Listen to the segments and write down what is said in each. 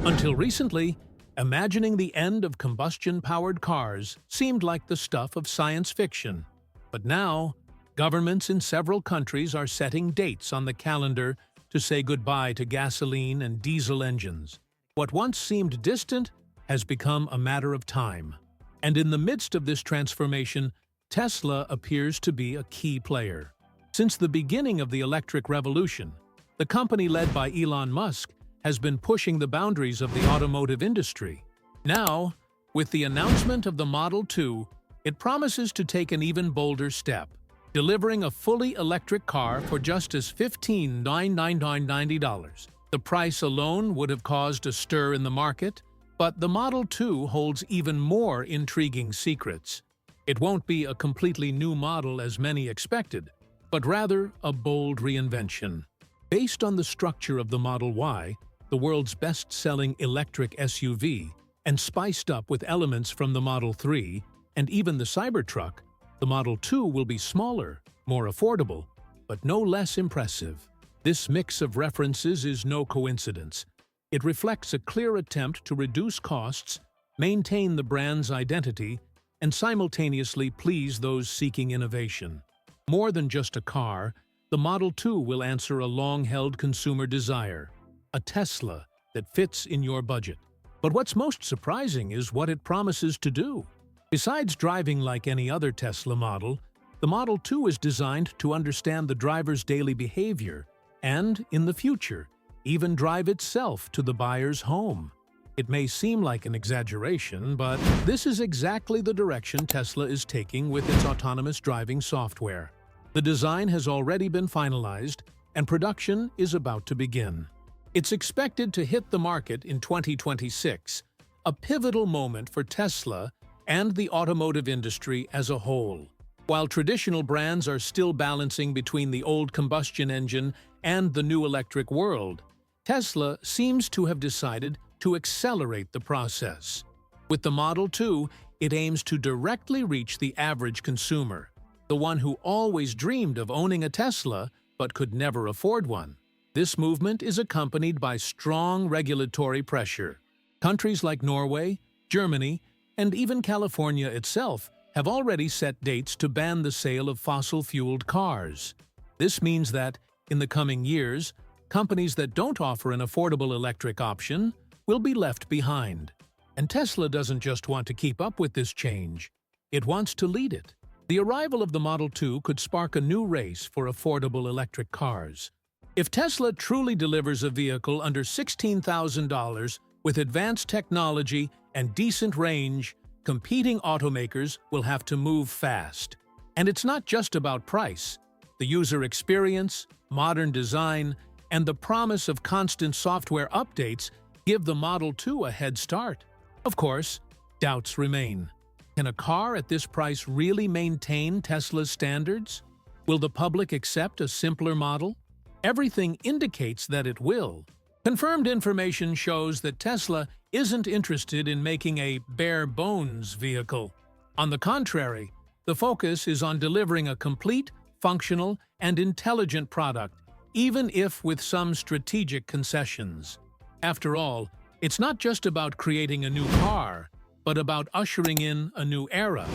Until recently, imagining the end of combustion-powered cars seemed like the stuff of science fiction. But now, governments in several countries are setting dates on the calendar to say goodbye to gasoline and diesel engines. What once seemed distant has become a matter of time. And in the midst of this transformation, Tesla appears to be a key player. Since the beginning of the electric revolution, the company led by Elon Musk has been pushing the boundaries of the automotive industry. Now, with the announcement of the Model 2, it promises to take an even bolder step, delivering a fully electric car for just as $15,999. The price alone would have caused a stir in the market, but the Model 2 holds even more intriguing secrets. It won't be a completely new model as many expected, but rather a bold reinvention. Based on the structure of the Model Y, the world's best-selling electric SUV, and spiced up with elements from the Model 3 and even the Cybertruck, the Model 2 will be smaller, more affordable, but no less impressive. This mix of references is no coincidence. It reflects a clear attempt to reduce costs, maintain the brand's identity, and simultaneously please those seeking innovation. More than just a car, the Model 2 will answer a long-held consumer desire, a Tesla that fits in your budget. But what's most surprising is what it promises to do. Besides driving like any other Tesla model, the Model 2 is designed to understand the driver's daily behavior and, in the future, even drive itself to the buyer's home. It may seem like an exaggeration, but this is exactly the direction Tesla is taking with its autonomous driving software. The design has already been finalized, and production is about to begin. It's expected to hit the market in 2026, a pivotal moment for Tesla and the automotive industry as a whole. While traditional brands are still balancing between the old combustion engine and the new electric world, Tesla seems to have decided to accelerate the process. With the Model 2, it aims to directly reach the average consumer, the one who always dreamed of owning a Tesla but could never afford one. This movement is accompanied by strong regulatory pressure. Countries like Norway, Germany, and even California itself have already set dates to ban the sale of fossil-fueled cars. This means that, in the coming years, companies that don't offer an affordable electric option will be left behind. And Tesla doesn't just want to keep up with this change, it wants to lead it. The arrival of the Model 2 could spark a new race for affordable electric cars. If Tesla truly delivers a vehicle under $16,000 with advanced technology and decent range, competing automakers will have to move fast. And it's not just about price. The user experience, modern design, and the promise of constant software updates give the Model 2 a head start. Of course, doubts remain. Can a car at this price really maintain Tesla's standards? Will the public accept a simpler model? Everything indicates that it will. Confirmed information shows that Tesla isn't interested in making a bare-bones vehicle. On the contrary, the focus is on delivering a complete, functional, and intelligent product, even if with some strategic concessions. After all, it's not just about creating a new car, but about ushering in a new era.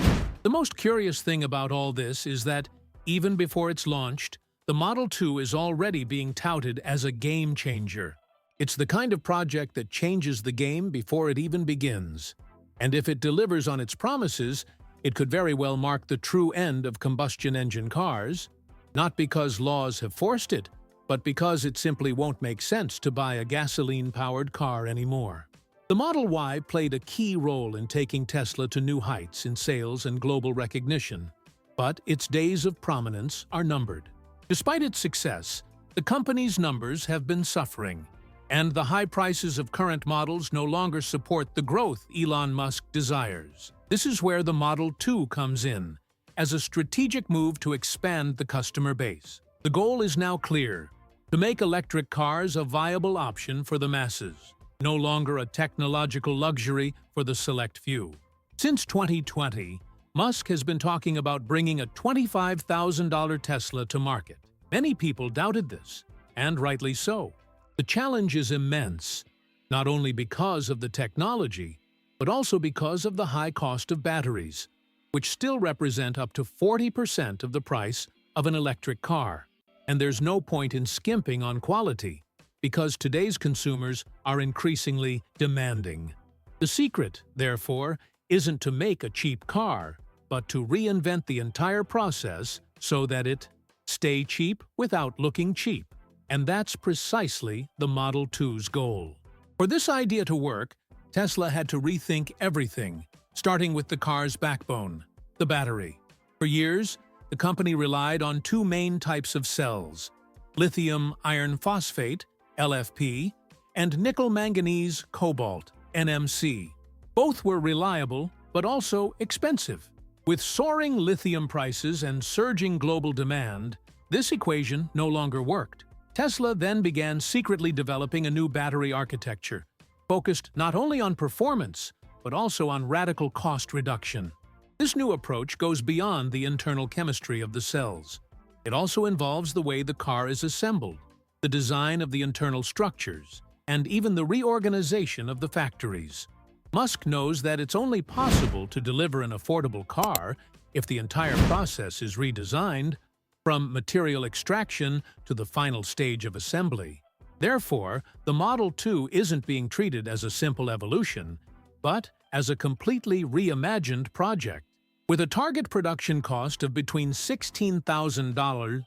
The most curious thing about all this is that, even before it's launched, the Model 2 is already being touted as a game changer. It's the kind of project that changes the game before it even begins. And if it delivers on its promises, it could very well mark the true end of combustion engine cars, not because laws have forced it, but because it simply won't make sense to buy a gasoline-powered car anymore. The Model Y played a key role in taking Tesla to new heights in sales and global recognition, but its days of prominence are numbered. Despite its success, the company's numbers have been suffering, and the high prices of current models no longer support the growth Elon Musk desires. This is where the Model 2 comes in, as a strategic move to expand the customer base. The goal is now clear: to make electric cars a viable option for the masses, no longer a technological luxury for the select few. Since 2020, Musk has been talking about bringing a $25,000 Tesla to market. Many people doubted this, and rightly so. The challenge is immense. not only because of the technology, but also because of the high cost of batteries, which still represent up to 40% of the price of an electric car. And there's no point in skimping on quality, because today's consumers are increasingly demanding. The secret, therefore, isn't to make a cheap car, but to reinvent the entire process so that it stays cheap without looking cheap. And that's precisely the Model 2's goal. For this idea to work, Tesla had to rethink everything, starting with the car's backbone, the battery. For years, the company relied on two main types of cells: lithium-iron-phosphate, LFP, and nickel-manganese-cobalt, NMC. Both were reliable, but also expensive. With soaring lithium prices and surging global demand, this equation no longer worked. Tesla then began secretly developing a new battery architecture, focused not only on performance, but also on radical cost reduction. This new approach goes beyond the internal chemistry of the cells. It also involves the way the car is assembled, the design of the internal structures, and even the reorganization of the factories. Musk knows that it's only possible to deliver an affordable car if the entire process is redesigned, from material extraction to the final stage of assembly. Therefore, the Model 2 isn't being treated as a simple evolution, but as a completely reimagined project. With a target production cost of between $16,000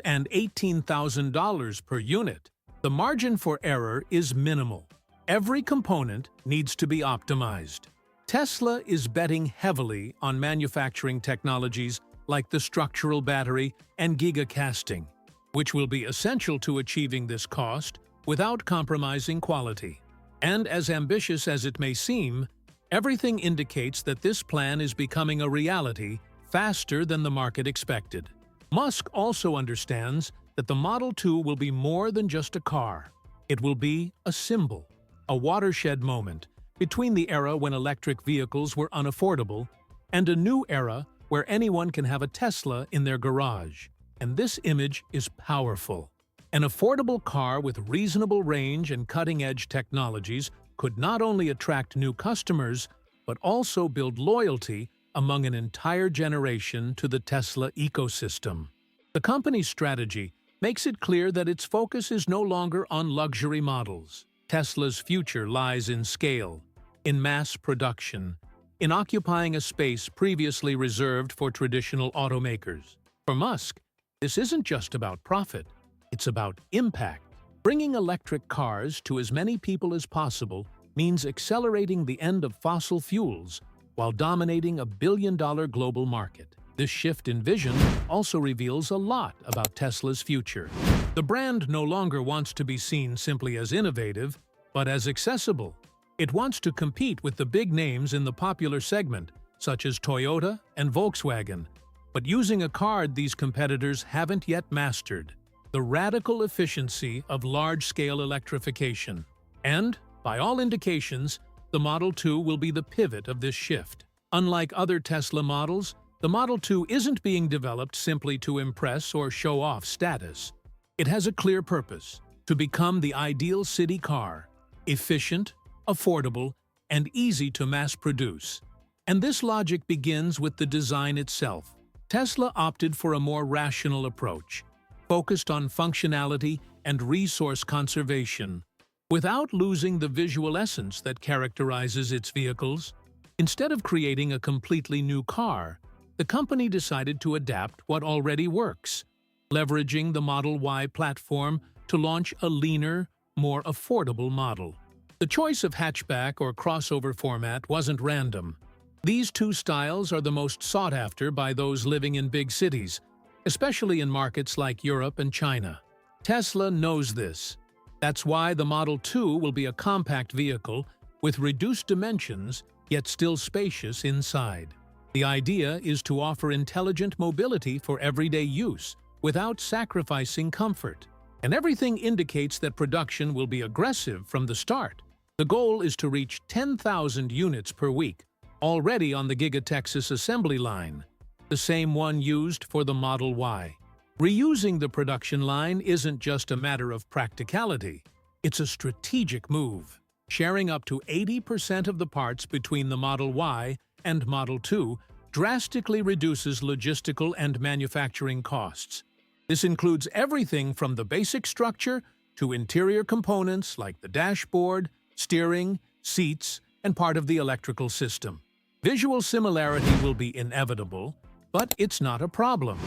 and $18,000 per unit, the margin for error is minimal. Every component needs to be optimized. Tesla is betting heavily on manufacturing technologies like the structural battery and Giga Casting, which will be essential to achieving this cost without compromising quality. And as ambitious as it may seem, everything indicates that this plan is becoming a reality faster than the market expected. Musk also understands that the Model 2 will be more than just a car. It will be a symbol, a watershed moment between the era when electric vehicles were unaffordable and a new era where anyone can have a Tesla in their garage. And this image is powerful. An affordable car with reasonable range and cutting-edge technologies could not only attract new customers, but also build loyalty among an entire generation to the Tesla ecosystem. The company's strategy makes it clear that its focus is no longer on luxury models. Tesla's future lies in scale, in mass production, in occupying a space previously reserved for traditional automakers. For Musk, this isn't just about profit, it's about impact. Bringing electric cars to as many people as possible means accelerating the end of fossil fuels while dominating a billion-dollar global market. This shift in vision also reveals a lot about Tesla's future. The brand no longer wants to be seen simply as innovative, but as accessible. It wants to compete with the big names in the popular segment, such as Toyota and Volkswagen, but using a card these competitors haven't yet mastered: the radical efficiency of large-scale electrification. And, by all indications, the Model 2 will be the pivot of this shift. Unlike other Tesla models, the Model 2 isn't being developed simply to impress or show off status. It has a clear purpose: to become the ideal city car, efficient, affordable, and easy to mass-produce. And this logic begins with the design itself. Tesla opted for a more rational approach, focused on functionality and resource conservation, without losing the visual essence that characterizes its vehicles. Instead of creating a completely new car, the company decided to adapt what already works, leveraging the Model Y platform to launch a leaner, more affordable model. The choice of hatchback or crossover format wasn't random. These two styles are the most sought after by those living in big cities, especially in markets like Europe and China. Tesla knows this. That's why the Model 2 will be a compact vehicle with reduced dimensions, yet still spacious inside. The idea is to offer intelligent mobility for everyday use, without sacrificing comfort. And everything indicates that production will be aggressive from the start. The goal is to reach 10,000 units per week, already on the Giga Texas assembly line, the same one used for the Model Y. Reusing the production line isn't just a matter of practicality, it's a strategic move. Sharing up to 80% of the parts between the Model Y and Model 2 drastically reduces logistical and manufacturing costs. This includes everything from the basic structure to interior components like the dashboard, steering, seats, and part of the electrical system. Visual similarity will be inevitable, but it's not a problem.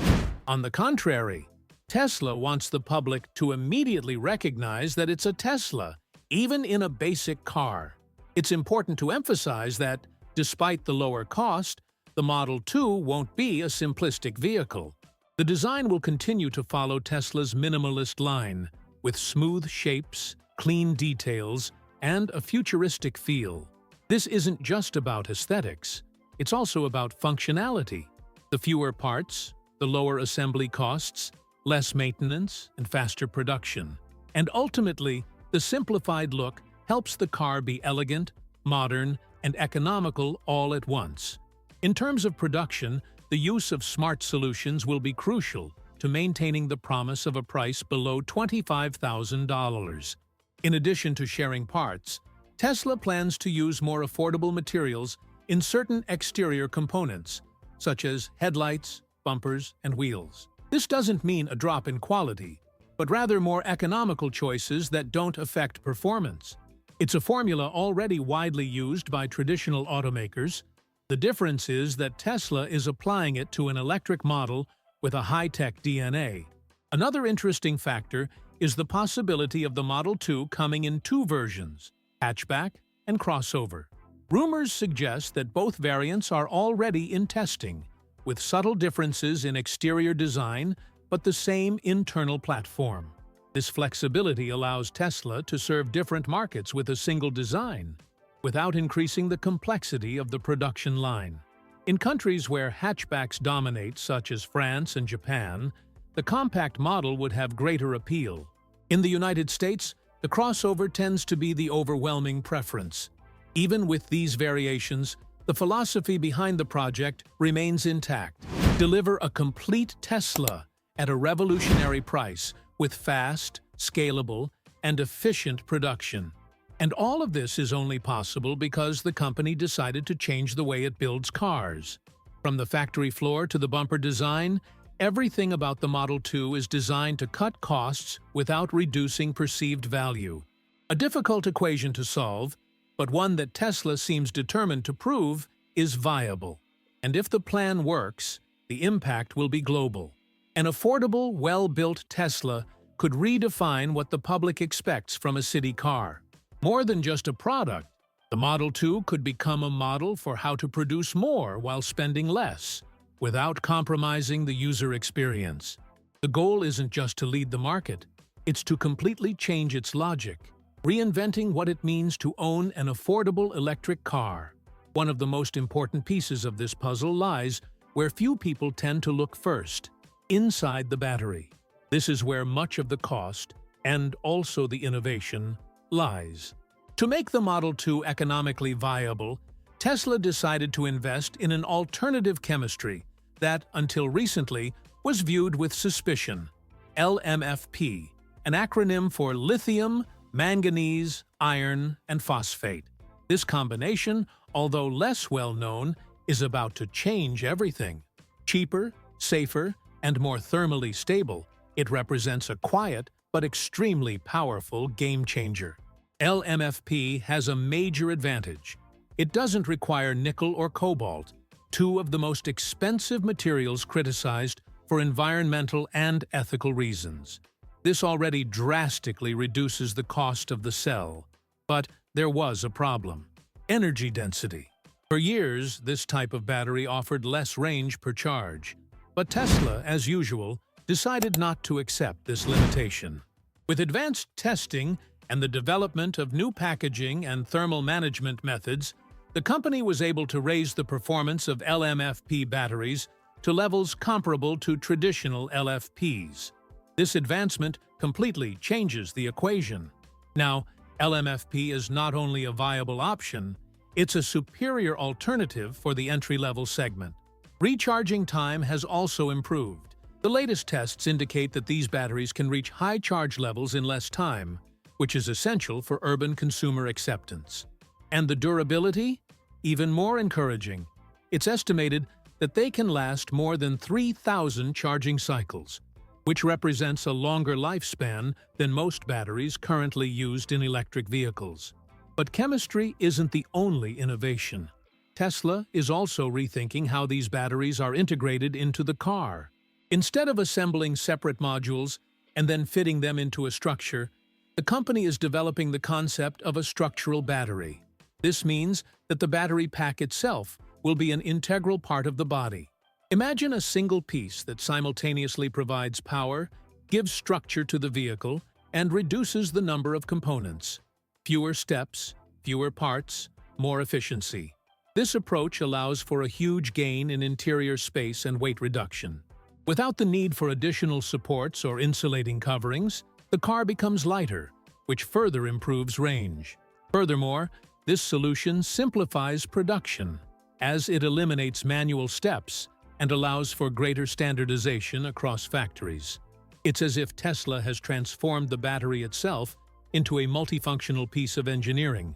On the contrary, Tesla wants the public to immediately recognize that it's a Tesla, even in a basic car. It's important to emphasize that, despite the lower cost, the Model 2 won't be a simplistic vehicle. The design will continue to follow Tesla's minimalist line, with smooth shapes, clean details, and a futuristic feel. This isn't just about aesthetics, it's also about functionality. The fewer parts, the lower assembly costs, less maintenance, and faster production. And ultimately, the simplified look helps the car be elegant, modern, and economical all at once. In terms of production, the use of smart solutions will be crucial to maintaining the promise of a price below $25,000. In addition to sharing parts, Tesla plans to use more affordable materials in certain exterior components, such as headlights, bumpers, and wheels. This doesn't mean a drop in quality, but rather more economical choices that don't affect performance. It's a formula already widely used by traditional automakers. The difference is that Tesla is applying it to an electric model with a high-tech DNA. Another interesting factor is the possibility of the Model 2 coming in two versions, hatchback and crossover. Rumors suggest that both variants are already in testing, with subtle differences in exterior design but the same internal platform. This flexibility allows Tesla to serve different markets with a single design, without increasing the complexity of the production line. In countries where hatchbacks dominate, such as France and Japan, the compact model would have greater appeal. In the United States, the crossover tends to be the overwhelming preference. Even with these variations, the philosophy behind the project remains intact. Deliver a complete Tesla at a revolutionary price with fast, scalable, and efficient production. And all of this is only possible because the company decided to change the way it builds cars. From the factory floor to the bumper design, everything about the Model 2 is designed to cut costs without reducing perceived value. A difficult equation to solve, but one that Tesla seems determined to prove is viable. And if the plan works, the impact will be global. An affordable, well-built Tesla could redefine what the public expects from a city car. More than just a product, the Model 2 could become a model for how to produce more while spending less, without compromising the user experience. The goal isn't just to lead the market, it's to completely change its logic, reinventing what it means to own an affordable electric car. One of the most important pieces of this puzzle lies where few people tend to look first, inside the battery. This is where much of the cost, and also the innovation, lies. To make the Model 2 economically viable, Tesla decided to invest in an alternative chemistry that, until recently, was viewed with suspicion: LMFP, an acronym for lithium-manganese-iron-phosphate. This combination, although less well-known, is about to change everything. Cheaper, safer, and more thermally stable, it represents a quiet but extremely powerful game-changer. LMFP has a major advantage. It doesn't require nickel or cobalt, two of the most expensive materials criticized for environmental and ethical reasons. This already drastically reduces the cost of the cell. But there was a problem: energy density. For years, this type of battery offered less range per charge. But Tesla, as usual, decided not to accept this limitation. With advanced testing and the development of new packaging and thermal management methods, the company was able to raise the performance of LMFP batteries to levels comparable to traditional LFPs. This advancement completely changes the equation. Now, LMFP is not only a viable option, it's a superior alternative for the entry-level segment. Recharging time has also improved. The latest tests indicate that these batteries can reach high charge levels in less time, which is essential for urban consumer acceptance. And the durability? Even more encouraging. It's estimated that they can last more than 3,000 charging cycles, which represents a longer lifespan than most batteries currently used in electric vehicles. But chemistry isn't the only innovation. Tesla is also rethinking how these batteries are integrated into the car. Instead of assembling separate modules and then fitting them into a structure, the company is developing the concept of a structural battery. This means that the battery pack itself will be an integral part of the body. Imagine a single piece that simultaneously provides power, gives structure to the vehicle, and reduces the number of components. Fewer steps, fewer parts, more efficiency. This approach allows for a huge gain in interior space and weight reduction. Without the need for additional supports or insulating coverings, the car becomes lighter, which further improves range. Furthermore, this solution simplifies production, as it eliminates manual steps and allows for greater standardization across factories. It's as if Tesla has transformed the battery itself into a multifunctional piece of engineering,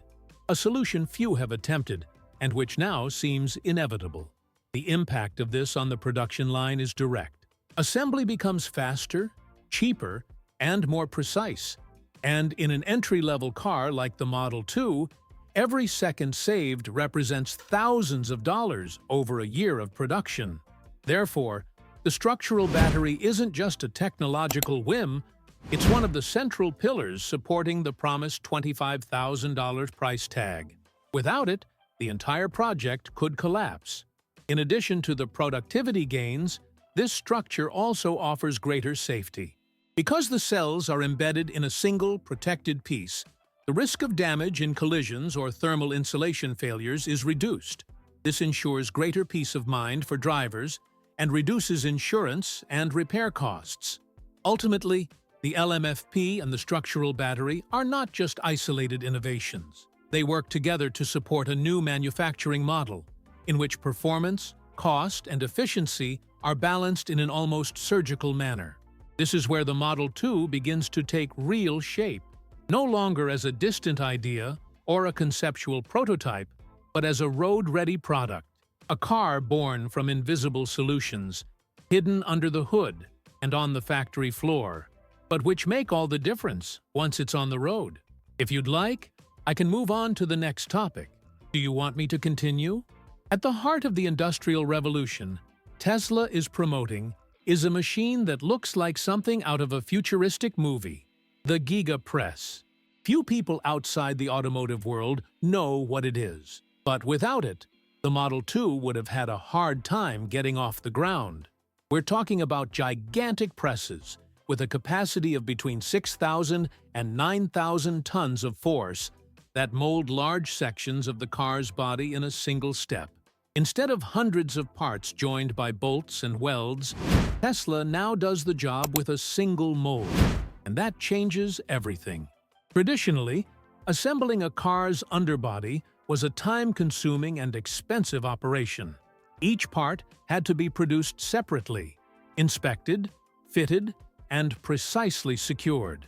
a solution few have attempted and which now seems inevitable. The impact of this on the production line is direct. Assembly becomes faster, cheaper, and more precise. And in an entry-level car like the Model 2, every second saved represents thousands of dollars over a year of production. Therefore, the structural battery isn't just a technological whim, it's one of the central pillars supporting the promised $25,000 price tag. Without it, the entire project could collapse. In addition to the productivity gains, this structure also offers greater safety. Because the cells are embedded in a single, protected piece, the risk of damage in collisions or thermal insulation failures is reduced. This ensures greater peace of mind for drivers and reduces insurance and repair costs. Ultimately, the LMFP and the structural battery are not just isolated innovations. They work together to support a new manufacturing model, in which performance, cost, and efficiency are balanced in an almost surgical manner. This is where the Model 2 begins to take real shape, no longer as a distant idea or a conceptual prototype, but as a road-ready product, a car born from invisible solutions, hidden under the hood and on the factory floor, but which make all the difference once it's on the road. If you'd like, I can move on to the next topic. Do you want me to continue? At the heart of the Industrial Revolution, Tesla is promoting is a machine that looks like something out of a futuristic movie, the Giga Press. Few people outside the automotive world know what it is, but without it, the Model 2 would have had a hard time getting off the ground. We're talking about gigantic presses with a capacity of between 6,000 and 9,000 tons of force that mold large sections of the car's body in a single step. Instead of hundreds of parts joined by bolts and welds, Tesla now does the job with a single mold, and that changes everything. Traditionally, assembling a car's underbody was a time-consuming and expensive operation. Each part had to be produced separately, inspected, fitted, and precisely secured.